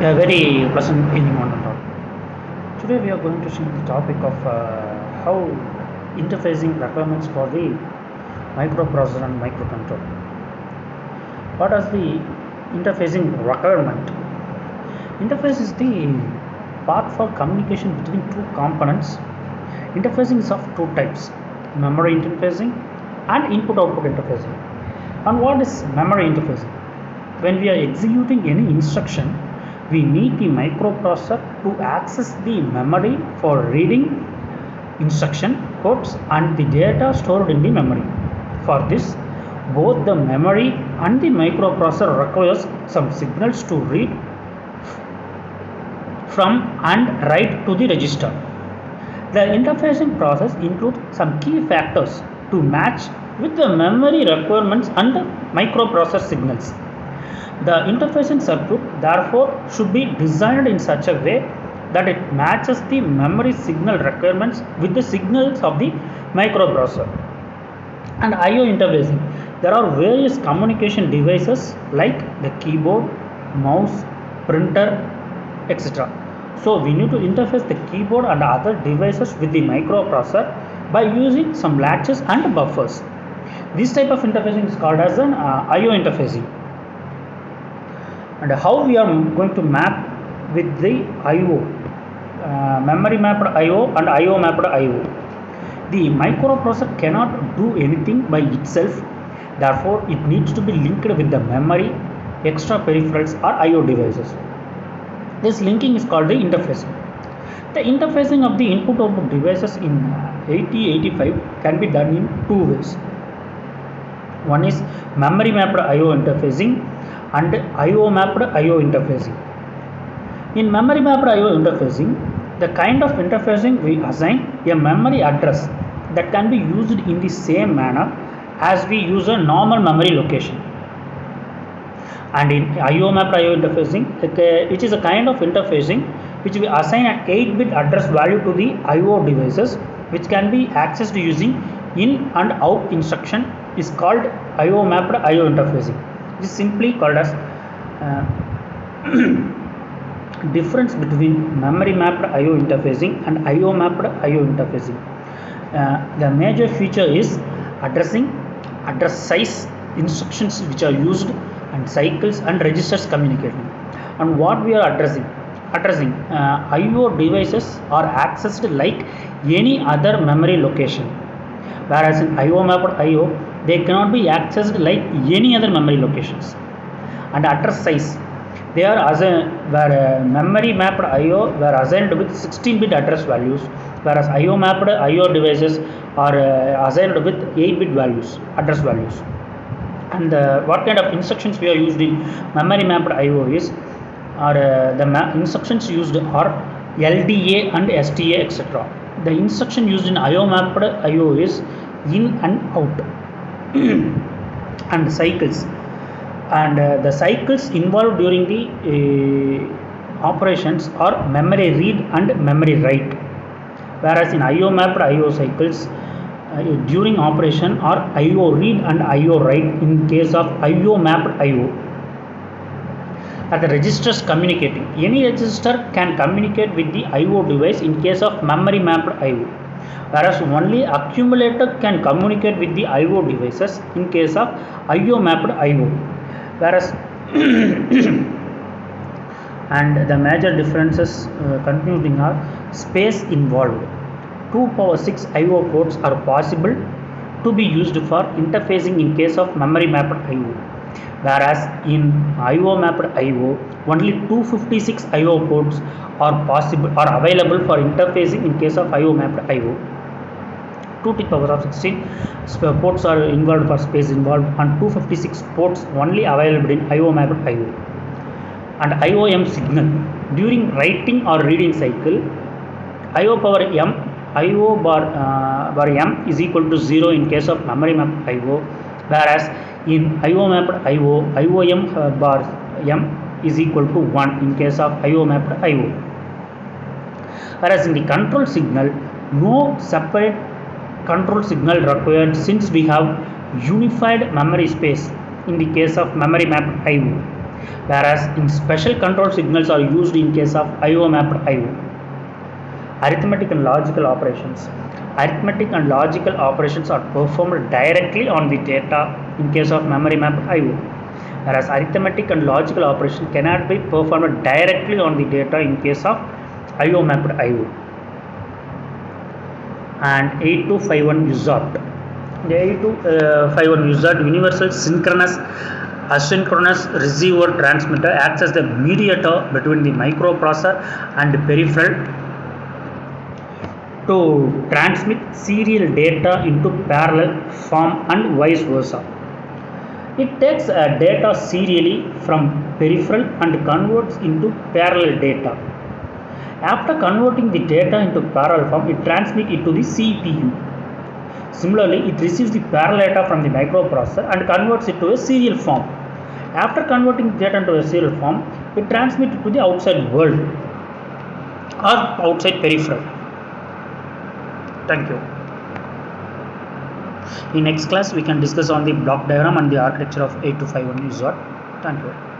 A very pleasant evening one and all. Today we are going to see the topic of how interfacing requirements for the microprocessor and microcontroller. What is the interfacing requirement? Interface is the path for communication between two components. Interfacing is of two types: memory interfacing and input-output interfacing. And what is memory interfacing? When we are executing any instruction, we need the microprocessor to access the memory for reading instruction codes and the data stored in the memory. For this, both the memory and the microprocessor requires some signals to read from and write to the register. The interfacing process includes some key factors to match with the memory requirements and the microprocessor signals. The interfacing circuit therefore should be designed in such a way that it matches the memory signal requirements with the signals of the microprocessor. And I/O interfacing. There are various communication devices like the keyboard, mouse, printer, etc. So we need to interface the keyboard and other devices with the microprocessor by using some latches and buffers. This type of interfacing is called as an I/O interfacing. And how we are going to map with the I/O, memory mapped I/O and I/O mapped I/O. The microprocessor cannot do anything by itself, therefore it needs to be linked with the memory, extra peripherals or I/O devices. This linking is called the interfacing. The interfacing of the input-output devices in 8085 can be done in two ways. One is memory mapped I/O interfacing and I/O mapped I/O interfacing. In memory mapped I/O interfacing, the kind of interfacing we assign a memory address that can be used in the same manner as we use a normal memory location. And in I/O mapped I/O interfacing, it is a kind of interfacing which we assign an 8-bit address value to the I/O devices, which can be accessed using in and out instruction, is called I/O mapped I/O interfacing. This is simply called as difference between memory mapped I/O interfacing and I/O mapped I/O interfacing. The major feature is addressing, address size, instructions which are used, and cycles and registers communicating. And what we are addressing I/O devices are accessed like any other memory location, whereas in I/O mapped I/O they cannot be accessed like any other memory locations. And address size, they are where memory mapped I/O were assigned with 16-bit address values, whereas I/O mapped I/O devices are assigned with 8-bit values, address values. And what kind of instructions we are used in memory mapped I/O is, the instructions used are LDA and STA, etc. The instruction used in I/O mapped I/O is in and out and cycles. And the cycles involved during the operations are memory read and memory write, whereas in I/O mapped I/O cycles during operation are I/O read and I/O write in case of I/O mapped I/O. At the registers communicating, any register can communicate with the I/O device in case of memory mapped I/O, whereas only accumulator can communicate with the I/O devices in case of I/O mapped I/O. Whereas and the major differences concluding are space involved. 2^6 I/O ports are possible to be used for interfacing in case of memory mapped I/O, whereas in I/O mapped I/O only 256 I/O ports are available for interfacing in case of I/O mapped I/O. 2^16 ports are involved for space involved, and 256 ports only available in I/O mapped I/O. And IOM signal during writing or reading cycle, I/O power m, I/O bar m is equal to 0 in case of memory mapped I/O, whereas in I/O mapped I/O, IOM bar m is equal to 1 in case of I/O mapped I/O. Whereas in the control signal, no separate control signal required, since we have unified memory space in the case of memory mapped I/O. whereas in special control signals are used in case of IO mapped IO. Arithmetic and logical operations. Arithmetic and logical operations are performed directly on the data in case of memory mapped IO, whereas arithmetic and logical operation cannot be performed directly on the data in case of IO mapped IO. And 8251 USART. The 8251 USART, universal synchronous asynchronous receiver transmitter, acts as the mediator between the microprocessor and the peripheral to transmit serial data into parallel form and vice versa. It takes data serially from peripheral and converts into parallel data. After converting the data into parallel form, it transmits it to the CPU. Similarly, it receives the parallel data from the microprocessor and converts it to a serial form. After converting the data into a serial form, it transmits it to the outside world or outside peripheral. Thank you. In next class, we can discuss on the block diagram and the architecture of 8251 USART. Thank you.